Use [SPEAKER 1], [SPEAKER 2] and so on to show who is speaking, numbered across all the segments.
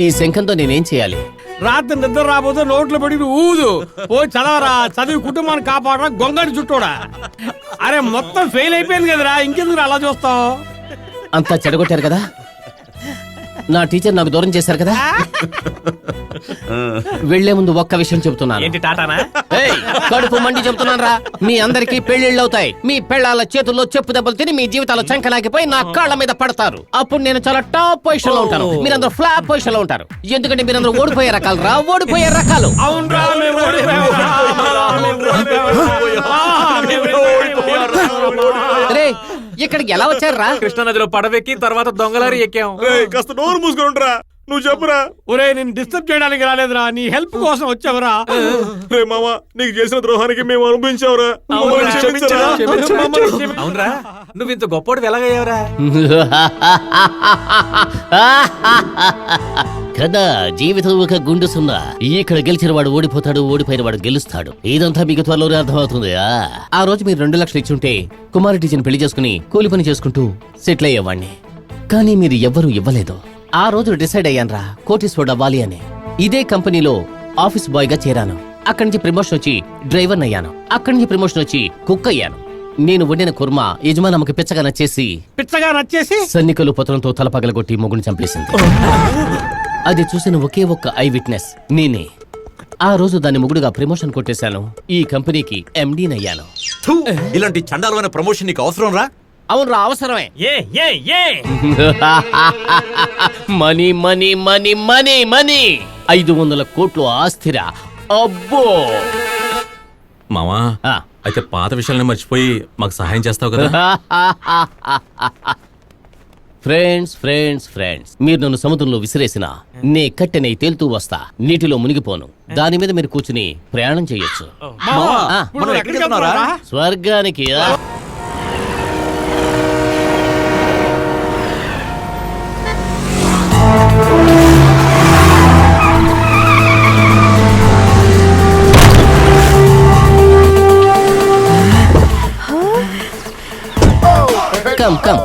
[SPEAKER 1] ఈ శంఖంతో నేనేం చేయాలి?
[SPEAKER 2] రాత్రి నిద్ర రాబోతే నోట్లో పడి ఊదు ఓ చదవరా, చదివి కుటుంబాన్ని కాపాడరా, గొంగడి చుట్టూడా. అరే మొత్తం ఫెయిల్ అయిపోయింది కదరా, ఇంకెందుకు అలా చూస్తావు?
[SPEAKER 1] అంతా చెడగొట్టారు కదా, నా టీచర్ నాకు దూరం చేశారు కదా. వెళ్లే ముందు ఒక్క విషయం చెబుతున్నాను.
[SPEAKER 3] ఏంటి టాటానా?
[SPEAKER 1] ఏయ్, కడుపు మండి చెబుతున్నాను రా. మీ అందరికీ పెళ్లిళ్ళు అవుతాయి. మీ పెళ్ళాల చేతుల్లో చెప్పు దెబ్బలు తిని మీ జీవితాలు చంకనాకిపోయి నా కాళ్ళ మీద పడతారు. అప్పుడు నేను చాలా టాప్ పొజిషన్ లో ఉంటాను, మీరందరూ ఫ్లాప్ పొజిషన్ లో ఉంటారు. ఎందుకంటే మీరందరూ ఓడిపోయే రకాలు రా, ఓడిపోయే రకాలు.
[SPEAKER 2] అవునరా, మేము ఓడిపోయామురా.
[SPEAKER 1] రే, ఇక్కడికి ఎలా వచ్చారా?
[SPEAKER 3] కృష్ణానదిలో పడవెక్కి తర్వాత దొంగలారి ఎక్కాం.
[SPEAKER 4] కాస్త నోరు మూసుకొని ఉంటారా. నువ్వు చెప్పురా.
[SPEAKER 2] ఒరే, నేను డిస్టర్బ్ చేయడానికి రాలేదురా, నీ హెల్ప్ కోసం వచ్చావురా.
[SPEAKER 4] రే మామ, నీకు చేసిన ద్రోహానికి మేము అనుభవించావురా.
[SPEAKER 3] అవునరా, నువ్వు ఇంత గొప్పోడు ఎలాగయ్యావురా?
[SPEAKER 1] కదా, జీవితం ఒక గుండు సున్నా. ఇక్కడ గెలిచిన వాడు ఓడిపోతాడు, ఓడిపోయిన వాడు గెలుస్తాడు. ఇదంతా మీకు త్వరలోనే అర్థమవుతుంది. ఆ రోజు మీరు 2 లక్షలు ఇచ్చుంటే కుమారి టీచర్ని పెళ్లి చేసుకుని కూలి పని చేసుకుంటూ సెటిల్ అయ్యేవాడిని. కానీ మీరు ఎవ్వరూ ఇవ్వలేదు. ఆ రోజు డిసైడ్ అయ్యాన్రా, కోటీశ్వరుడు అవ్వాలి అని. ఇదే కంపెనీలో ఆఫీస్ బాయ్ గా చేరాను. అక్కడి నుంచి ప్రమోషన్ వచ్చి డ్రైవర్ అయ్యాను. అక్కడి నుంచి ప్రమోషన్ వచ్చి కుక్ అయ్యాను. నేను వండిన కుర్మా యజమానమ్మకి పిచ్చగా నచ్చేసి సన్నికలు పత్రంతో తల పగలగొట్టి మొగుని చంపేసింది. అది చూసిన ఒకే ఒక్క ఐ విట్నెస్ నేనే. ఆ రోజు దాని మొగుడుగా ప్రమోషన్ కొట్టేశాను. ఈ కంపెనీకి ఎండీనయ్యాను.
[SPEAKER 4] ఇలాంటి చండాలమైన ప్రమోషన్ నీకు అవసరం రా?
[SPEAKER 1] అవునరా, అవసరమే. Money money money money money 500 కోట్లు ఆస్తిరా. అబ్బో
[SPEAKER 4] మామా, అయితే పాత విషయాలను మర్చిపోయి మాకు సహాయం చేస్తావు కదా?
[SPEAKER 1] ఫ్రెండ్స్ ఫ్రెండ్స్ ఫ్రెండ్స్, మీరు నన్ను సముద్రంలో విసిరేసినా నే కట్టెనై తేలుతూ వస్తా. నీటిలో మునిగిపోను. దాని మీద మీరు కూర్చుని ప్రయాణం చేయొచ్చు. స్వర్గానికి. కమ్ కమ్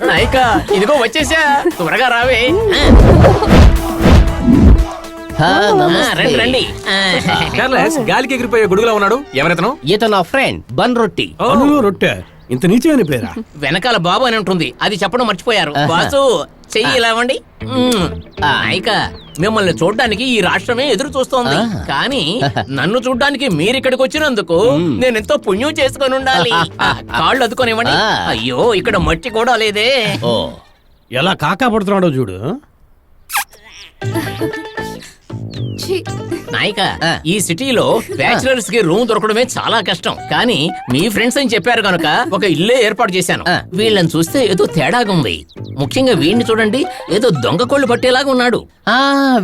[SPEAKER 3] నాయికా, ఇదిగో వచ్చేసా, త్వరగా రావే.
[SPEAKER 1] రండి.
[SPEAKER 3] గాలికి ఎగిరిపోయే గొడుగులా ఉన్నాడు. ఎవరైతను?
[SPEAKER 1] ఇతను నా ఫ్రెండ్ బన్ రొట్టి.
[SPEAKER 2] రొట్టె ఇంత నీచమైన పేరా?
[SPEAKER 1] వెనకాల బాబు అని ఉంటుంది, అది చెప్పడం మర్చిపోయారు.
[SPEAKER 5] బాసు, చెయ్యి ఇలావండి. నాయిక, మిమ్మల్ని చూడ్డానికి ఈ రాష్ట్రమే ఎదురు చూస్తోంది. కానీ నన్ను చూడ్డానికి మీరిక్కడికి వచ్చినందుకు నేను ఎంతో పుణ్యం చేసుకొని ఉండాలి. కాళ్ళు అదుకోనివ్వండి. అయ్యో, ఇక్కడ మట్టి కూడా లేదే.
[SPEAKER 1] ఓ,
[SPEAKER 2] ఎలా కాకా పడుతున్నాడో చూడు.
[SPEAKER 5] నాయిక, ఈ సిటీలో బ్యాచిలర్స్ కి రూమ్ దొరకడమే చాలా కష్టం. కానీ మీ ఫ్రెండ్స్ అని చెప్పారు కనుక ఒక ఇల్లే ఏర్పాటు చేశాను. వీళ్ళని చూస్తే ఏదో తేడాగా ఉంది. ముఖ్యంగా వీడిని చూడండి, ఏదో దొంగ కోళ్లు పట్టేలాగా ఉన్నాడు.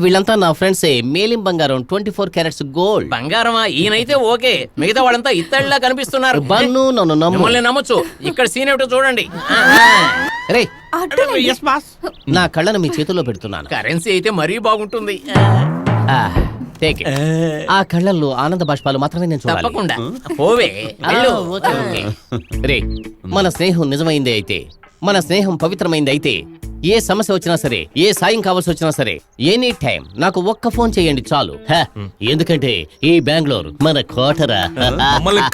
[SPEAKER 1] వీళ్ళంతా నా ఫ్రెండ్సే. మేలిం బంగారం 24 క్యారెట్స్ గోల్డ్.
[SPEAKER 5] బంగారమా? ఈయనైతే ఓకే, మిగతా వాళ్ళంతా ఇత్తడిలా కనిపిస్తున్నారు.
[SPEAKER 1] బన్ను, నన్ను
[SPEAKER 5] మిమ్మల్ని నమ్మొచ్చు. ఇక్కడ సీన్ ఏమిటో చూడండి.
[SPEAKER 1] రే, నా కళ్ళను మీ చేతుల్లో పెడుతున్నాను.
[SPEAKER 5] కరెన్సీ అయితే మరీ బాగుంటుంది.
[SPEAKER 1] ఆ కళ్ళల్లో ఆనంద బాష్పాలు మాత్రమే నేను చూడాలి.
[SPEAKER 5] తప్పకుండా పోవే.
[SPEAKER 1] రే, మన స్నేహం నిజమైందే అయితే, మన స్నేహం పవిత్రమైంది అయితే, ఏ సమస్య వచ్చినా సరే, ఏ సాయం కావాల్సి వచ్చినా సరే, ఎనీ టైం నాకు ఒక్క ఫోన్ చేయండి చాలు. ఎందుకంటే ఈ బెంగళూరు మన కోటరా.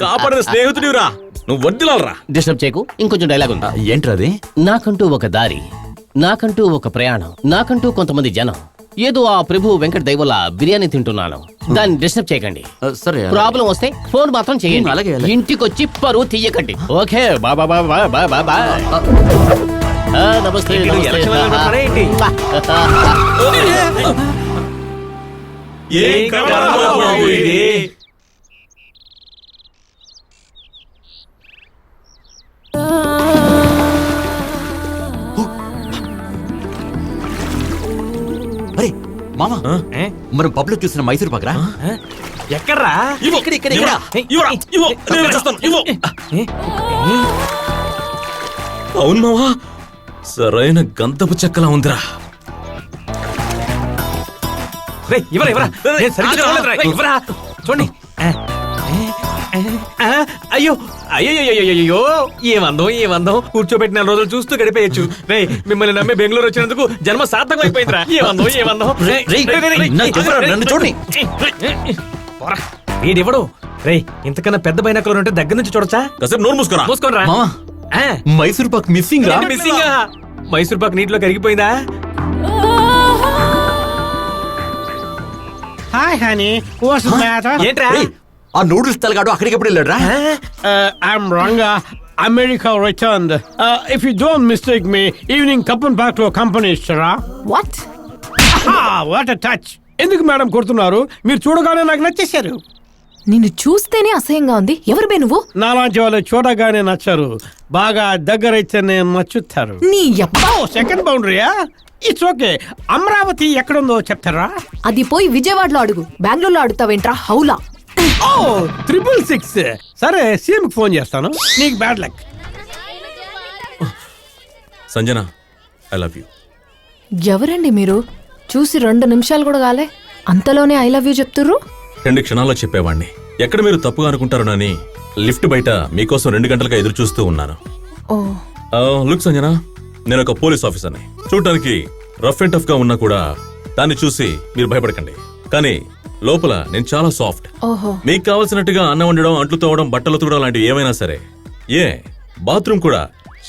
[SPEAKER 4] కాపాడిన స్నేహితుడిరా, నువ్వు వద్దులాలరా.
[SPEAKER 1] డిస్టర్బ్ చేయకు. ఇంకొంచెం డైలాగ్ ఉంది.
[SPEAKER 4] ఏంట్రది?
[SPEAKER 1] నాకంటూ ఒక దారి, నాకంటూ ఒక ప్రయాణం, నాకంటూ కొంతమంది జనం. ఏదో ఆ ప్రభు వెంకట దైవల బిర్యానీ తింటున్నాను. దాన్ని డిస్టర్బ్ చేయకండి.
[SPEAKER 4] సరే,
[SPEAKER 1] ప్రాబ్లం వస్తే ఫోన్ మాత్రం చేయండి. ఇంటికొచ్చి పరువు తీయకండి. ఓకే, బాబా బాబా బాబా బాబా. నమస్తే.
[SPEAKER 4] మామా, మనం పబ్లో చూసిన మైసూర్ పాకరా?
[SPEAKER 3] ఎక్కడ్రా?
[SPEAKER 4] అవును మావా, సరైన గంధపు చెక్కలా ఉందిరా.
[SPEAKER 3] చూడండి. అయ్యో అయ్యో ఏమందం కూర్చోబెట్టి 4 రోజులు చూస్తూ గడిపేయచ్చు. రే మిమ్మల్ని నమ్మి బెంగళూరు వచ్చినందుకు జన్మ సార్థకం అయిపోయిందిరా. ఏమందం
[SPEAKER 4] నన్ను చూడండి.
[SPEAKER 3] వీడివ్వడు. రే ఇంతకన్నా పెద్ద బైనాకులర్ ఉంటే దగ్గర నుంచి చూడొచ్చా?
[SPEAKER 4] కాసేపు నోరు మూసుకోరా.
[SPEAKER 3] మూసుకోనరా.
[SPEAKER 4] మావా, మైసూర్ పాక్ మిస్సింగ్ రా.
[SPEAKER 3] మిస్సింగ్. మైసూర్ పాక్ నీటిలో కరిగిపోయిందా?
[SPEAKER 2] Hi honey, what's the matter?
[SPEAKER 3] ఏంట్రా?
[SPEAKER 6] ఆ నూడిల్స్ తలగాడు అక్కడికి ఎప్పుడు వెళ్ళాడు రా?
[SPEAKER 2] I'm Ranga. America returned. If you don't mistake me, evening coming back to a company, Sarah.
[SPEAKER 7] What?
[SPEAKER 2] What a touch. ఎందుకు మేడం కొడుతున్నారు? మీరు చూడగానే నాకు నచ్చేశారు.
[SPEAKER 7] నిన్ను చూస్తేనే అసహ్యంగా ఉంది. ఎవరు బే నువ్వు?
[SPEAKER 2] నాలాంటి వాళ్ళు చూడగానే నచ్చారు. బాగా దగ్గర అయితేనే నచ్చుతారు.
[SPEAKER 7] నీ యప్ప.
[SPEAKER 2] సెకండ్ బౌండరీయా? It's okay. అమరావతి ఎక్కడుందో చెప్తారా?
[SPEAKER 7] అది పోయి విజయవాడలో అడుగు. బెంగళూరులో అడుగుతావేంట్రా హౌలా?
[SPEAKER 2] ఓ 666. సరే సీఎం ఫోన్ చేస్తాను. నీకు bad luck.
[SPEAKER 4] Sanjana, I love you.
[SPEAKER 7] ఎవరండి మీరు? చూసి 2 నిమిషాలు కూడా కాలే అంతలోనే ఐ లవ్ యూ చెప్తుర్రు?
[SPEAKER 4] 2 క్షణాల్లో చెప్పేవాడిని. ఎక్కడ మీరు తప్పుగా అనుకుంటారోనని లిఫ్ట్ బయట మీకోసం 2 గంటలుగా ఎదురు చూస్తూ ఉన్నాను.
[SPEAKER 7] ఓ
[SPEAKER 4] లుక్ సంజన, నేను ఒక పోలీస్ ఆఫీసర్ని. చూడటానికి రఫ్ అండ్ టఫ్ గా ఉన్నా కూడా దాన్ని చూసి మీరు భయపడకండి. కానీ లోపల నేను చాలా సాఫ్ట్.
[SPEAKER 7] ఓహో.
[SPEAKER 4] మీకు కావాల్సినట్టుగా అన్నం వండడం, అంట్లు తోవడం, బట్టలు ఉతకడం లాంటివి ఏమైనా సరే, బాత్రూమ్ కూడా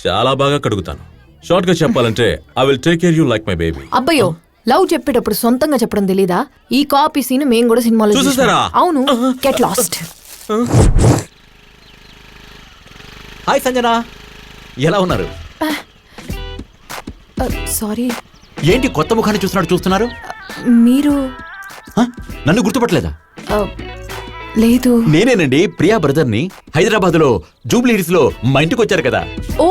[SPEAKER 4] చాలా బాగా కడుగుతాను. షార్ట్ గా చెప్పాలంటే I will take care you like my baby.
[SPEAKER 7] అబ్బయ్యో, లవ్ చెప్పేటప్పుడు సొంతంగా చెప్పడం తెలీదా? ఈ కాపీ సీన్ మేము కూడా సినిమాలో
[SPEAKER 4] చూసేసారా?
[SPEAKER 7] చూసాం. అవును, గెట్ లాస్ట్.
[SPEAKER 6] హాయ్ సంజన, ఎలా ఉన్నారు?
[SPEAKER 7] సారీ,
[SPEAKER 6] ఏంటి కొత్త ముఖాన్ని చూస్తున్నారు?
[SPEAKER 7] మీరు?
[SPEAKER 6] హ? నన్ను గుర్తుపట్టలేదా?
[SPEAKER 7] లేదు.
[SPEAKER 6] నేనేనండి, ప్రియా బ్రదర్ని. హైదరాబాద్ లో జూబ్లీ హిల్స్ లో మా ఇంటికి వచ్చారు కదా.
[SPEAKER 7] ఓ,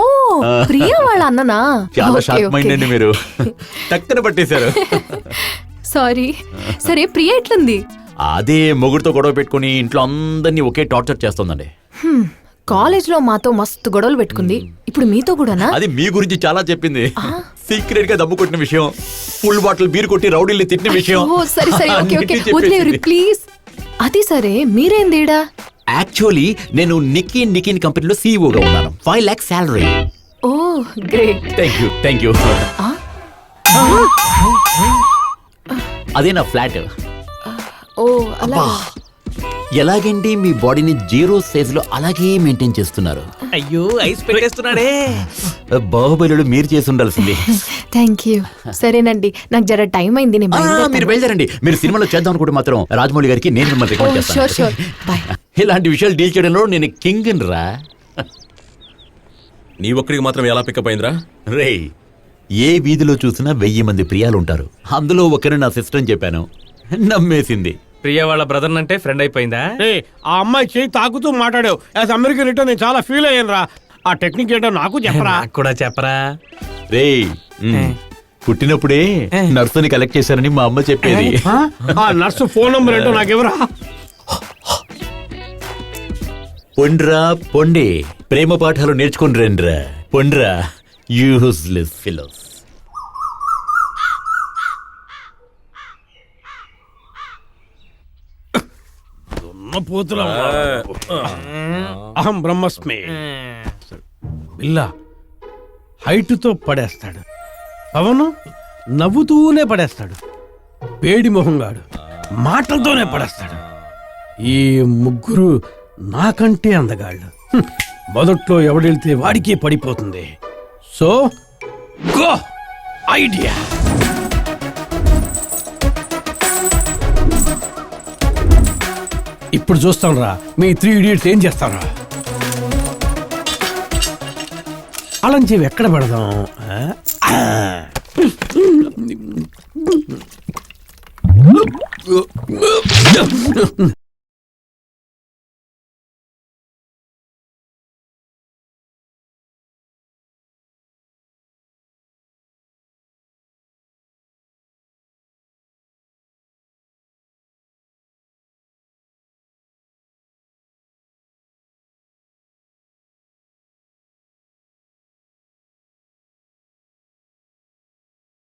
[SPEAKER 7] ప్రియా వాళ్ళ అన్ననా?
[SPEAKER 6] చాలా
[SPEAKER 7] ఓకే,
[SPEAKER 6] షార్ప్ మైండ్
[SPEAKER 7] ఓకే.
[SPEAKER 6] అండి మీరు. టక్కన పట్టేశారు.
[SPEAKER 7] సారీ. సరే, ప్రియా ఎట్లుంది?
[SPEAKER 6] అదే మొగుడుతో గొడవ పెట్టుకుని ఇంట్లో అందరినీ ఒకే టార్చర్ చేస్తుందండి.
[SPEAKER 7] కాలేజ్ లో మాతో మస్తు గొడవలు పెట్టుకుంది. ఇప్పుడు మీతో కూడానా?
[SPEAKER 6] అది మీ గురించి చాలా చెప్పింది. సీక్రెట్ గా దమ్ము కొట్టిన విషయం, ఫుల్ బాటిల్ బీర్ కొట్టి రౌడీల్ని తిట్టిన విషయం.
[SPEAKER 7] ఓ సరే సరే, ఓకే ఓకే,
[SPEAKER 6] అన్నిటినీ
[SPEAKER 7] వదిలేరు
[SPEAKER 6] చెప్పేసింది.
[SPEAKER 7] ప్లీజ్. అది సరే, మీరేందేడా?
[SPEAKER 6] యాక్చువల్లీ నేను నికిన్ కంపెనీలో సీఈఓగా ఉన్నాను. 5 lakhs salary.
[SPEAKER 7] Oh great.
[SPEAKER 6] Thank you. అదే నా ఫ్లాట్.
[SPEAKER 7] ఓ అలా.
[SPEAKER 6] ఎలాగండి మీ బాడీని 0 సైజ్ లో అలాగే మెయింటైన్ చేస్తున్నారు?
[SPEAKER 3] అయ్యో ఐస్ పెట్టేస్తున్నాడే.
[SPEAKER 6] బాహుబలిలో మీరు చేసి ఉండాల్సింది.
[SPEAKER 7] Thank you. సరేనండి, నాకు జర టైం అయింది. నేను
[SPEAKER 6] మీరు బయలుదేరండి. మీరు సినిమాలో చేద్దాం అనుకుంటే మాత్రం రాజమౌళి గారికి నేను మిమ్మల్ని రికమెండ్
[SPEAKER 7] షూర్ షూర్,
[SPEAKER 6] చేస్తాను.
[SPEAKER 7] బాయ్.
[SPEAKER 6] ఇలాంటి విషయాలు డీల్ చేయడంలో నేను కింగ్ రా.
[SPEAKER 4] నీ ఒక్కడికి మాత్రం ఎలా పికప్ అయిందిరా?
[SPEAKER 6] రేయ్, ఏ వీధిలో చూసినా 1000 మంది ప్రియాలు ఉంటారు. అందులో ఒకరు నా సిస్టర్ అని చెప్పాను, నమ్మేసింది.
[SPEAKER 3] ప్రియా వాళ్ళ బ్రదర్ అంటే ఫ్రెండ్ అయిపోయిందా?
[SPEAKER 2] ఆ అమ్మాయి చేయి తాకుతూ మాట్లాడావు. యాజ్ అమెరికన్ రిటర్న్ నేను చాలా ఫీల్ అయ్యాను రా. ఆ టెక్నిక్ ఏంటో నాకు చెప్పరా?
[SPEAKER 3] నాకు కూడా చెప్పరా?
[SPEAKER 6] రేయ్, పుట్టినప్పుడే నర్సుని కలెక్ట్ చేశారని మా అమ్మ చెప్పేది.
[SPEAKER 2] ఆ నర్సు ఫోన్ నంబర్ ఏంటో నాకెవరా?
[SPEAKER 6] పొండ్రా పొండి, ప్రేమ పాఠాలు నేర్చుకుని రండ్రా. పొండ్రా, యూస్లెస్ ఫిలోస్.
[SPEAKER 2] పోతులా అహం బ్రహ్మస్మి. బిల్లా హైటుతో పడేస్తాడు, పవను నవ్వుతూనే పడేస్తాడు, వేడి మొహంగాడు మాటలతోనే పడేస్తాడు. ఈ ముగ్గురు నాకంటే అందగాళ్ళు. మొదట్లో ఎవడెళ్తే వాడికే పడిపోతుంది. So go idea. ఇప్పుడు చూస్తాం రా మీ 3 idiots ఏం చేస్తారా. అలంచేవి ఎక్కడ పెడదాం?